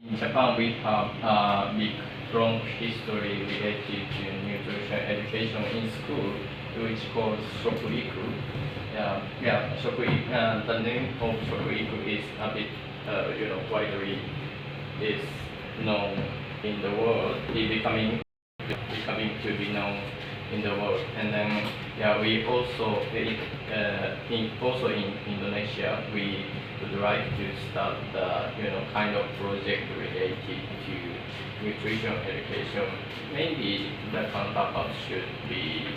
In Japan, we have a big long history related to nutrition education in school, which called Shokuiku. Shokuiku. The name of Shokuiku is a bit, widely is known in the world. It becoming to be known in the world. And then, we also in Indonesia, we would like to start the kind of project related to nutrition education. Maybe the counterpart should be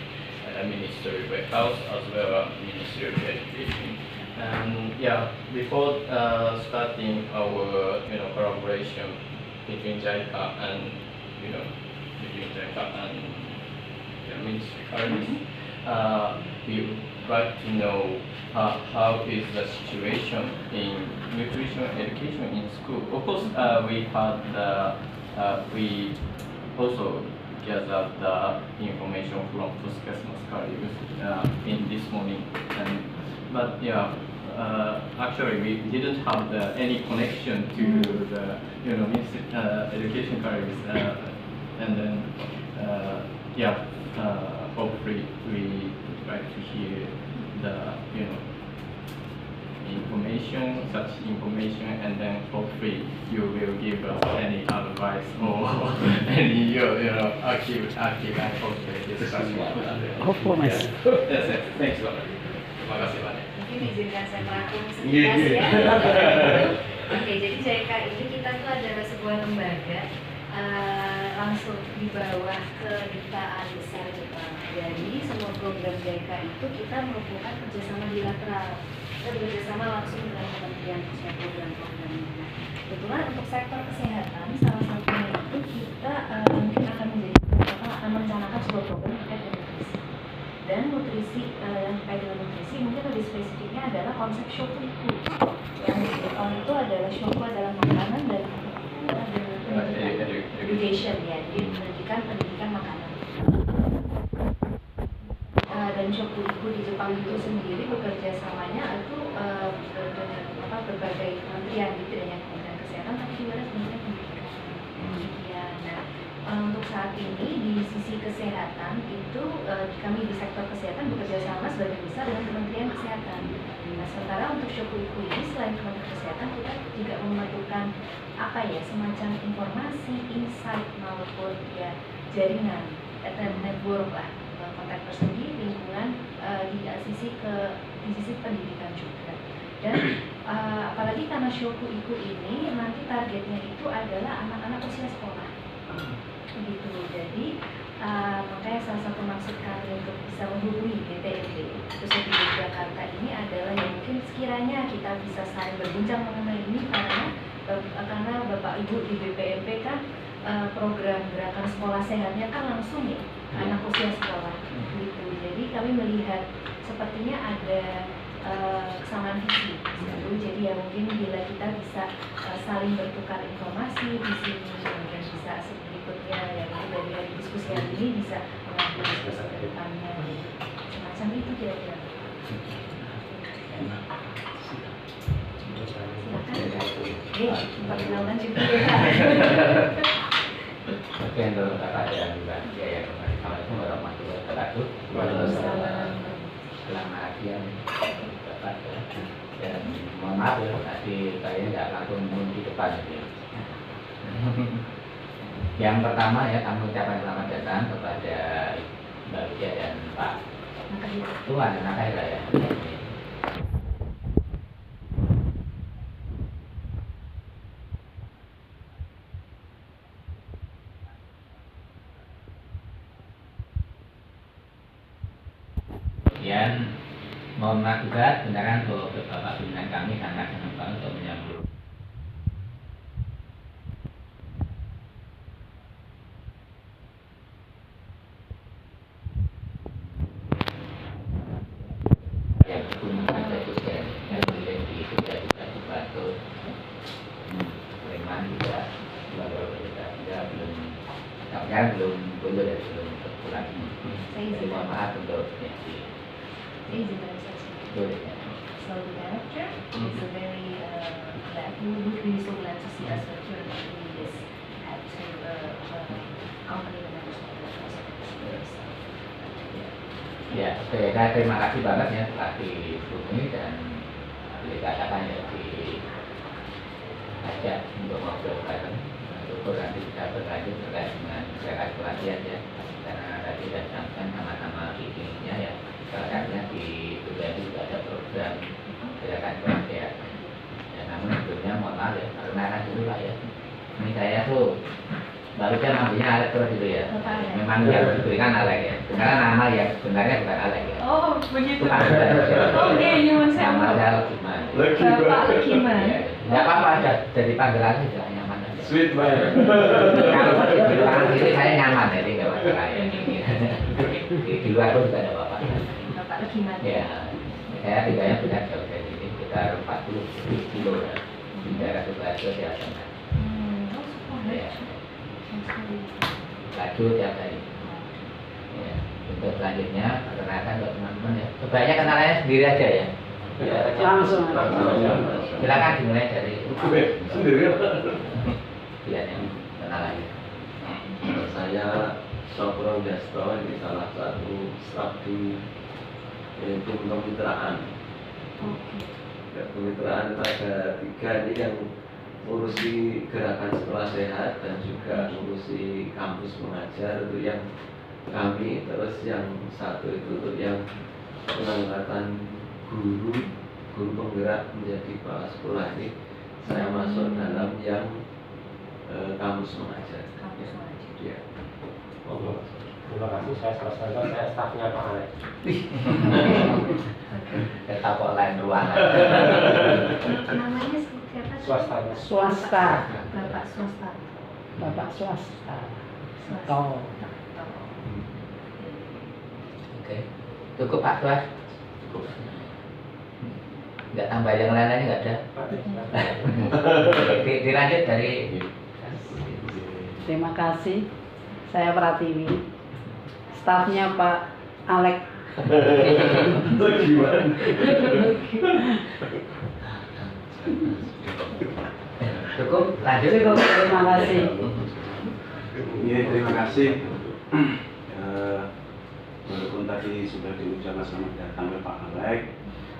Ministry of Health as well as Ministry of Education. And before starting our collaboration between JICA and the Ministry currently, we would like to know how is the situation in nutrition education in school. Of course, we also gathered the information from Puskesmas colleagues in this morning, but actually we didn't have any connection to the education colleagues, and then hopefully we would like to hear the such information, and then hopefully you will give us any advice or any active and positive discussion. Hopefully, Mas. That's it. Thanks banget. Terima kasih banyak. Mungkin izinkan saya merangkum sekilas ya. Oke, jadi JICA ini kita tuh adalah sebuah lembaga langsung di bawah kedutaan besar Jepang. Jadi semua program JICA itu kita merupakan kerjasama bilateral. Kita bekerjasama langsung dengan kementerian terkait program-programnya. Kebetulan untuk sektor kesehatan, salah satunya itu kita mungkin akan merencanakan sebuah program terkait dengan nutrisi. Dan nutrisi yang terkait dengan nutrisi mungkin lebih spesifiknya adalah konsep shokuiku. Yang di Jepang itu adalah shoku adalah makanan dan education ya, jadi pendidikan makanan. Dan Shokuiku di Jepang itu sendiri bekerja samanya itu dengan berbagai kementerian, tidak hanya Kementerian Kesehatan tapi juga Kementerian Pendidikan. Nah, untuk saat ini di sisi kesehatan itu kami di sektor kesehatan bekerja sama sebagian besar dengan Kementerian Kesehatan. Nah, sementara untuk Shokuiku ini selain Kementerian Kesehatan kita juga memerlukan semacam informasi, insight maupun jaringan atau network lah, kontak persegi, lingkungan di sisi pendidikan juga. Dan apalagi karena Shokuiku ini nanti targetnya itu adalah anak-anak usia sekolah. Begitu. Jadi makanya salah satu maksud kami untuk bisa menghubungi BPMP khususnya di Yogyakarta ini adalah mungkin sekiranya kita bisa saling berbincang mengenai ini karena Bapak Ibu di BPMP kan program gerakan sekolah sehatnya kan langsung ya anak usia sekolah gitu. Jadi kami melihat sepertinya ada kesamaan visi gitu. Jadi mungkin bila kita bisa saling bertukar informasi di sini, kemudian bisa berikutnya dari diskusi hari ini bisa mengambil diskusi ke depannya semacam itu kira-kira. Perkenalkan juga ya. Oke, untuk kakak dan mbak Jaya, Assalamualaikum warahmatullahi wabarakatuh. Selamat siang bapak dan mohon maaf ya tadi saya nggak langsung di depan ya. Yang pertama kami ucapkan selamat datang kepada Mbak Jaya dan Pak Tuan Nakaira ya. Kemudian mohon maaf juga sebenarnya untuk beberapa pimpinan kami sangat senang banget untuk menyambut yang menggunakan dosen yang di juga dibantu Sleman juga belum belum pulang. Mohon maaf untuk Saya izinkan saja. boleh ya. So the director is a very glad, he would be so glad to see us return. We just had to accompany the members of the festival. So, Ya, oke, nah, terima kasih banget ya telah dihubungi dan dikatakan ya diajak untuk ngobrol bareng. Syukur nanti bisa berlanjut terkait dengan gerakan pelatihan ya, karena tadi sudah disampaikan sama-sama bikinnya ya. Salah satunya di Dubai juga ada program gerakan pelatihan. Ya, namun sebelumnya mohon maaf ya, perkenalan dulu lah ya. Ini saya tuh barusan namanya Alek terus itu ya. Memang yang diberikan Alek ya. Karena nama yang sebenarnya bukan Alek ya. oh begitu. Bukan terus ya. Oke, nyuwun Nama sewu. saya Lukiman. Bapak Lukiman. Ya, tidak apa-apa, jadi panggilan aja nyaman aja. Sweet man. Kalau di belakang sini saya nyaman jadi nggak masalah ya. Di luar pun juga ada apa-apa. Bapak Lukiman. Ya, saya tinggalnya bukan jauh dari sini, sekitar 40 kilo ya. Di daerah Sidoarjo Jawa Tengah. Oh, super. Ya, laju tiap hari. Ya, untuk selanjutnya perkenalkan buat teman-teman ya. Sebaiknya kenalannya sendiri aja ya. Ya, Langsung. silakan dimulai dari Sendiri. pilihan yang kenalan. Saya Sokro Desto, ini salah satu staf di tim kemitraan. Oke. Ya, kemitraan ada 3 ini yang ngurusi gerakan sekolah sehat dan juga ngurusi kampus mengajar itu yang kami, terus yang satu itu untuk yang pengangkatan guru penggerak menjadi kepala sekolah ini saya masuk dalam yang kampus mengajar. Kampus mengajar. Ya. Terima kasih, saya selesaikan, saya stafnya Pak Alek. Kita kok lain ruangan. Namanya seperti apa? Swasta. Swasta. Bapak swasta. Bapak swasta. Swasta. Oh. Oke, cukup Pak Tuas. Nggak tambah yang lain-lain nggak ada. Dilanjut dari Terima kasih. Saya Pratiwi. Stafnya Pak Alek. cukup lanjut. Cukup, terima kasih. Iya, terima kasih. Walaupun tadi sudah diucapkan selamat datang oleh Pak Alek,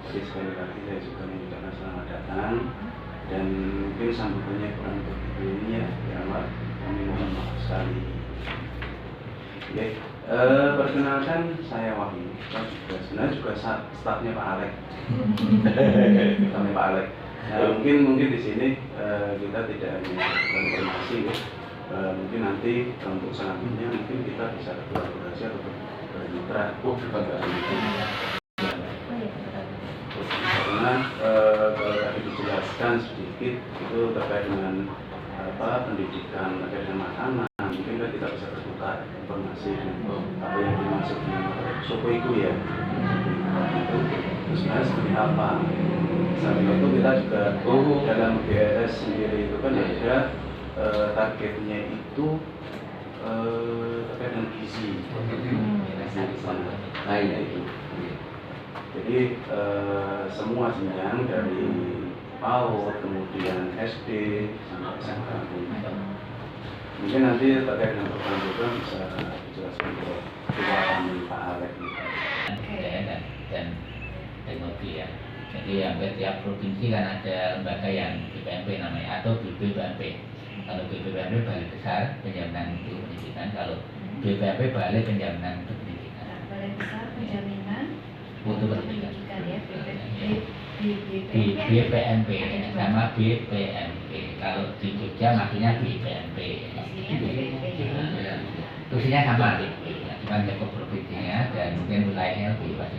tapi sekali lagi saya juga mengucapkan selamat datang. Dan mungkin sambutannya kurang begitu ini ya, Pak. Kami mohon maaf sekali. Oke, perkenalkan saya Wahyu. Saya juga sebenarnya juga stafnya Pak Alek. Kami Pak Alek. Nah, mungkin di sini kita tidak hanya informasi ya. Mungkin nanti untuk selanjutnya mungkin kita bisa berkolaborasi atau bermitra. Karena kalau tadi dijelaskan sedikit itu terkait dengan pendidikan terkait dengan makanan, mungkin kan kita bisa bertukar informasi untuk apa yang dimaksud dengan Sokoiku ya. Itu sebenarnya seperti apa? Sambil itu kita juga dalam GS sendiri itu kan ada targetnya itu terkait dengan gizi. Lainnya itu. Jadi semua jenjang dari PAUD, kemudian SD sampai SMA. Mungkin nanti terkait dengan program-program bisa dijelaskan ke kami Pak Alek. Dan teknologi ya. Jadi hampir tiap provinsi kan ada lembaga yang BPMP namanya atau BPMP. Kalau BPMP Balai Besar Penjaminan Mutu Pendidikan, kalau BPMP Balai Penjaminan Mutu Pendidikan. Balai Besar Penjaminan Mutu Pendidikan. ya. Di BPMP sama BPMP. Kalau di Jogja maksudnya BPMP. Fungsinya sama, cuma cukup provinsinya dan mungkin wilayahnya lebih luas.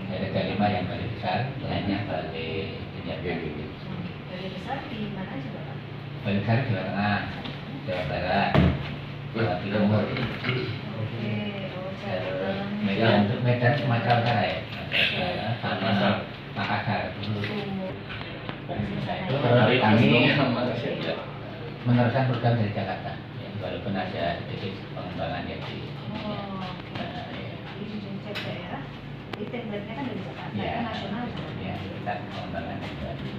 Ada 5 yang Balai Besar, lainnya Balai Penjaminan. Balai Besar di mana aja Bapak? Balai Besar Jawa Tengah, Jawa Barat, Jawa Timur, Oke, oh Jawa Medan Sumatera Utara ya, sama Makassar. Kami meneruskan program dari Jakarta, ya, walaupun ada sedikit pengembangan ya di Oh, oke. Di jenjang daerah. Jadi template-nya kan dari Jakarta, Iya. kan nasional kan. Ya, kita pengembangan itu. Tapi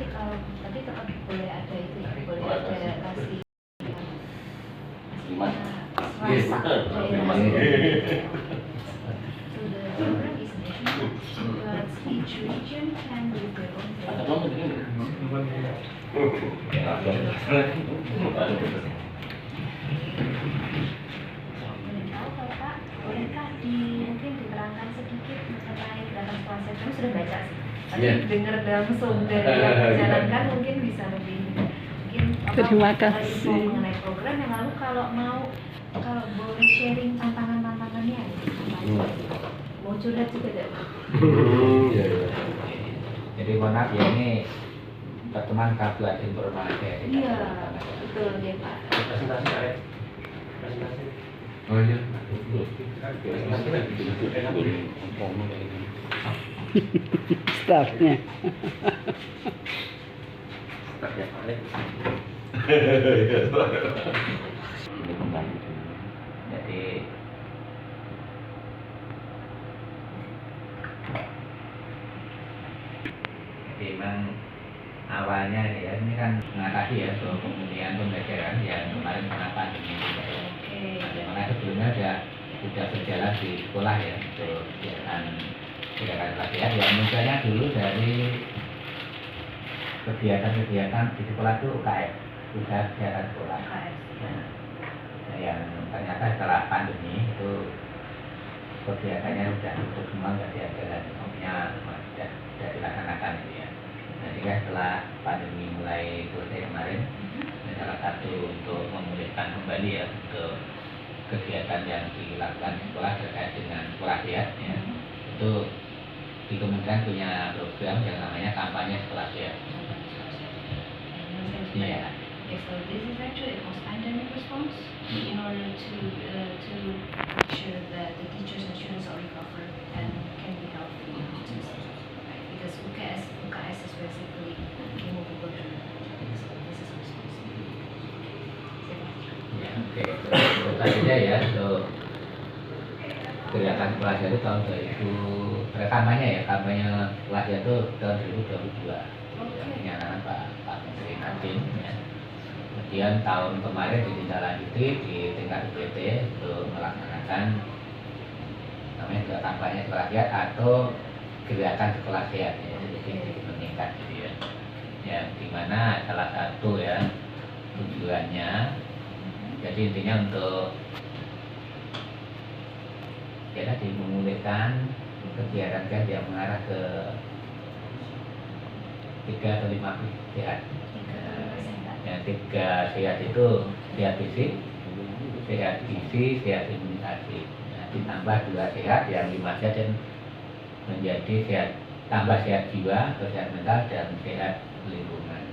berarti tetap boleh ada itu ya, boleh ada kasih Gimana? rasa daerah. Iya. So the program is national, but each region can do their own Ada thing. dong ini. Boleh tahu Bapak, bolehkah mungkin diterangkan sedikit mengenai gerakan sekolah sehat? Kami sudah baca sih, tapi Iya. dengar langsung dari yang dijalankan mungkin bisa lebih mungkin Terima info kasih. mengenai program yang lalu kalau boleh sharing tantangan-tantangannya gitu. Mau curhat juga tidak? Iya, iya. Jadi mohon maaf ya, ini pertemuan kabupaten informasi ya. Iya, betul ya Pak. Presentasi Alek. Presentasi. Oh iya. Staffnya. Ya, Alek. Ini kembali. Jadi memang awalnya ya ini kan mengatasi ya soal pemulihan pembelajaran yang kemarin kena pandemi. Karena sebelumnya sudah berjalan di sekolah ya untuk kegiatan pelatihan yang misalnya dulu dari kegiatan di sekolah itu UKS, usaha kegiatan sekolah. Nah, yang ternyata setelah pandemi itu kegiatannya sudah tutup semua, nggak ada dan semuanya sudah dilaksanakan gitu ya. Nah, sehingga setelah pandemi mulai selesai kemarin, salah satu untuk memulihkan kembali ya untuk kegiatan yang dilakukan di sekolah terkait dengan sekolah sehat ya, itu di Kementerian punya program yang namanya kampanye sekolah sehat. Iya. Okay, so this is actually a post-pandemic response in order to make sure that the teachers and students are recovered and can be healthy. Right? Because UKS is basically immovable learning. So this is a response. Ya, oke. Terus saja ya untuk gerakan sekolah sehat itu tahun 2000 kampanye ya, kampanye sekolah sehat itu tahun 2022. Yang dinyatakan Pak Menteri Nadiem ya. Kemudian tahun kemarin ditindaklanjuti di tingkat UPT untuk melaksanakan namanya juga kampanye sekolah sehat atau gerakan sekolah sehat ya, jadi meningkat gitu ya. Yang dimana salah satu ya tujuannya, jadi intinya untuk ya tadi memulihkan kegiatan yang mengarah ke 3 atau 5 sehat. Yang 3 sehat itu sehat fisik, sehat gizi, sehat imunisasi. Nah, ditambah 2 sehat yang 5 sehat dan menjadi sehat, tambah sehat jiwa, sehat mental dan sehat lingkungan.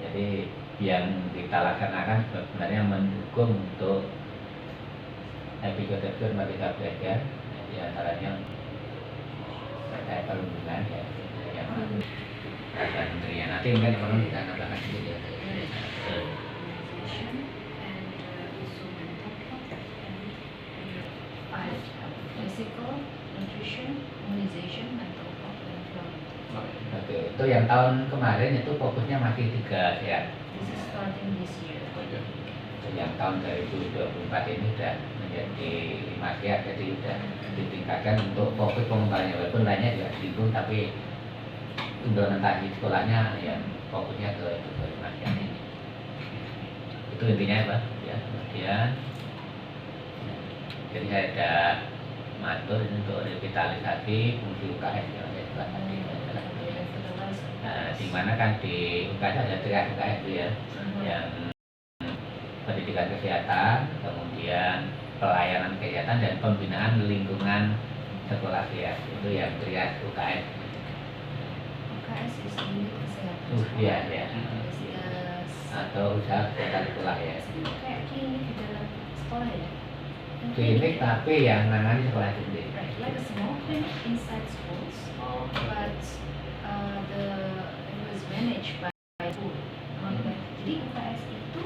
Jadi yang kita laksanakan sebenarnya mendukung untuk episode-episode Merdeka Belajar, di antaranya terkait perlindungan ya, yang akan Menteri nanti mungkin perlu kita nambahkan sedikit ya. Organization and also mental health and physical, nutrition, immunization, mental health, and environmental. Oke, itu yang tahun kemarin itu fokusnya masih 3 sehat. This is starting this year. Yang tahun 2024 ini sudah menjadi 5 sehat, jadi sudah ditingkatkan untuk fokus pengembangannya, walaupun lainnya juga disinggung, tapi implementasi sekolahnya yang fokusnya ke 5 sehat ini. Itu intinya Pak ya. Kemudian jadi saya ada matur untuk revitalisasi fungsi UKS yang saya jelaskan tadi. Nah, di mana kan di UKS ada 3 UKS itu ya, yang pendidikan kesehatan, kemudian pelayanan kesehatan dan pembinaan lingkungan sekolah sehat, itu yang trias UKS. UKS is unit kesehatan. Iya, ya. Yes. Atau usaha kesehatan sekolah ya. Kayak klinik di dalam sekolah ya. Klinik tapi yang nangani sekolah sendiri. Right, like a small clinic inside schools, but it was managed by school. Jadi UKS itu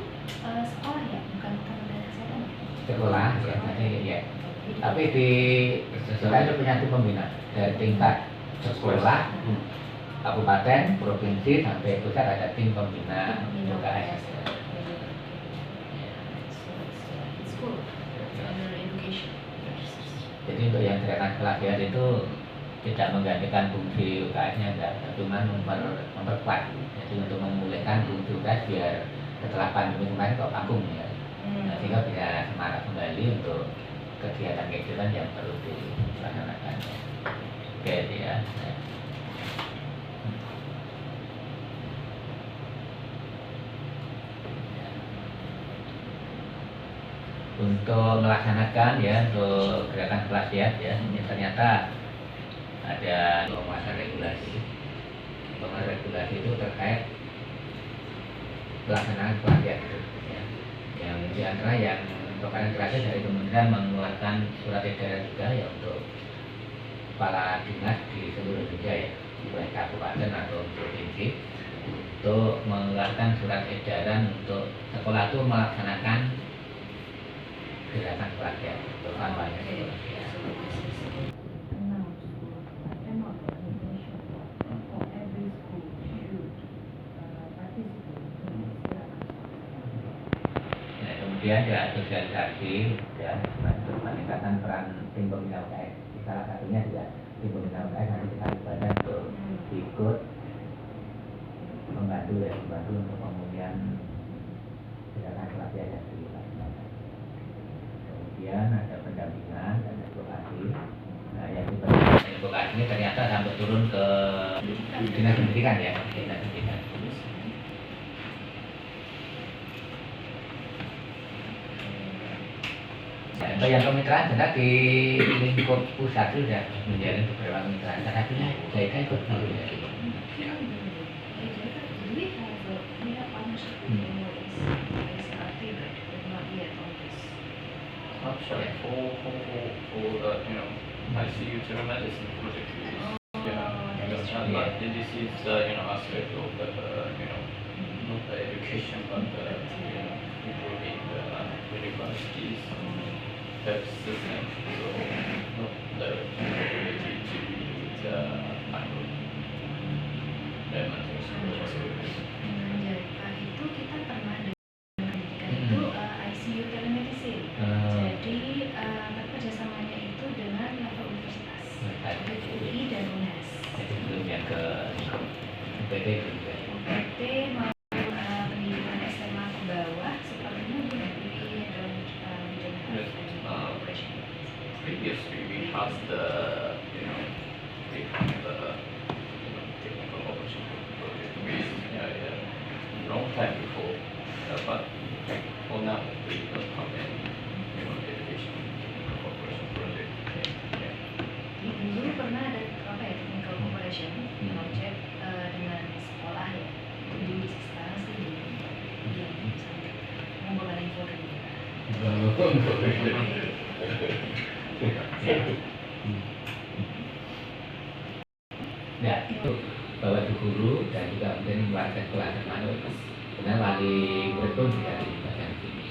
sekolah ya, bukan kementerian kesehatan. Sekolah ya, nanti ya. Tapi di kita itu punya tim pembina dari tingkat sekolah, kabupaten, provinsi sampai pusat ada tim pembina UKS. Jadi untuk yang gerakan pelatihan itu tidak menggantikan fungsi UKS-nya, enggak, cuma memperkuat. Jadi untuk memulihkan fungsi UKS biar setelah pandemi kemarin kok vakum ya. Sehingga bisa semangat kembali untuk kegiatan-kegiatan yang perlu dilaksanakan. Oke ya. Untuk melaksanakan ya untuk gerakan pelatihan ya, ini ternyata ada penguasa regulasi. Penguasa regulasi itu terkait pelaksanaan pelatihan itu. Ya. Yang di antara yang merupakan terakhir dari Kementerian mengeluarkan surat edaran juga ya untuk kepala dinas di seluruh Indonesia ya, baik kabupaten atau provinsi, untuk mengeluarkan surat edaran untuk sekolah itu melaksanakan gerakan pelatihan untuk kampanye pelatihan. Kemudian ya sosialisasi ya peningkatan peran tim pembina UKS. Salah satunya juga tim pembina UKS nanti kita libatkan untuk ikut membantu untuk pemulihan gerakan pelatihan yang dilaksanakan. Kemudian ada pendampingan dan advokasi. Nah yang advokasi ini ternyata sampai turun ke dinas pendidikan ya, dinas pendidikan. Nah, yang kemitraan sebenarnya di lingkup pusat sudah menjalin beberapa kemitraan. Salah satunya saya ikut dulu ya. Actually, ICU telemedicine project is, but this is aspect of the not the education but improving the universities health system, so not directly related to the kind of elementary school. Itu kita pernah pendidikan itu ICU telemedicine. Jadi kerjasamanya itu dengan level universitas, UI dan UNES. Jadi belum yang ke UPT juga. UPT maupun pendidikan SMA ke bawah sepertinya di UI dan bidang operation. Previously, we had the technical opportunity project with long time before, but for now we don't have any education cooperation project. Yeah. Dulu pernah ada apa ya technical cooperation project dengan sekolah ya. Di sekarang sih belum sampai mengumpulkan info dari kita. Ya, itu bawa guru dan juga mungkin warga kelas mana karena wali murid pun juga dilibatkan di sini.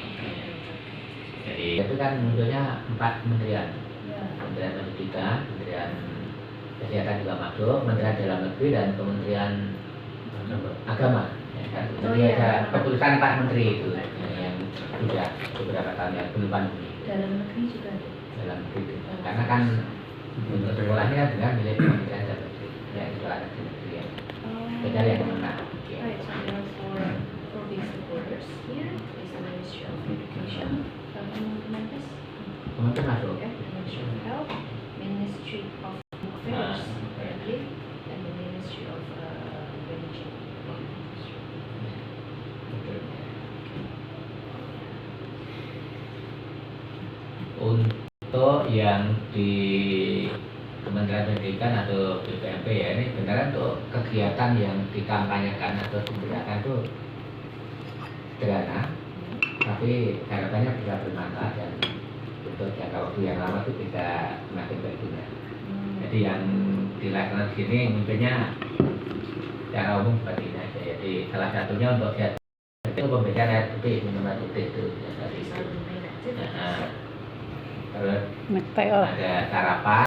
Jadi itu kan munculnya 4 kementerian, Kementerian Pendidikan, Kementerian Kesehatan juga masuk, Kementerian Dalam Negeri dan Kementerian Agama. Ya, kan? Jadi ada keputusan 4 menteri itu yang sudah beberapa tahun yang belum pandemi. Dalam negeri juga ada. Dalam negeri juga. Karena kan untuk sekolahnya dengan milik Kementerian Dalam Negeri, ya sekolah negeri ya. Beda yang menang. Right, so there are four big supporters here. Is the Ministry of Education, Kementerian Masuk. Ministry of Health, Ministry of Affairs, I believe, and the Ministry of Religion. Untuk yang di Kementerian Pendidikan atau BPMP ya, ini beneran untuk kegiatan yang dikampanyekan atau diberikan itu sederhana, tapi harapannya bisa bermanfaat dan untuk jangka waktu yang lama itu bisa semakin berguna. Jadi yang dilakukan di sini munculnya secara umum seperti ini aja. Jadi salah satunya untuk itu pembicaraan air putih, minuman putih itu ya, tadi itu. terus Meteor. ada sarapan.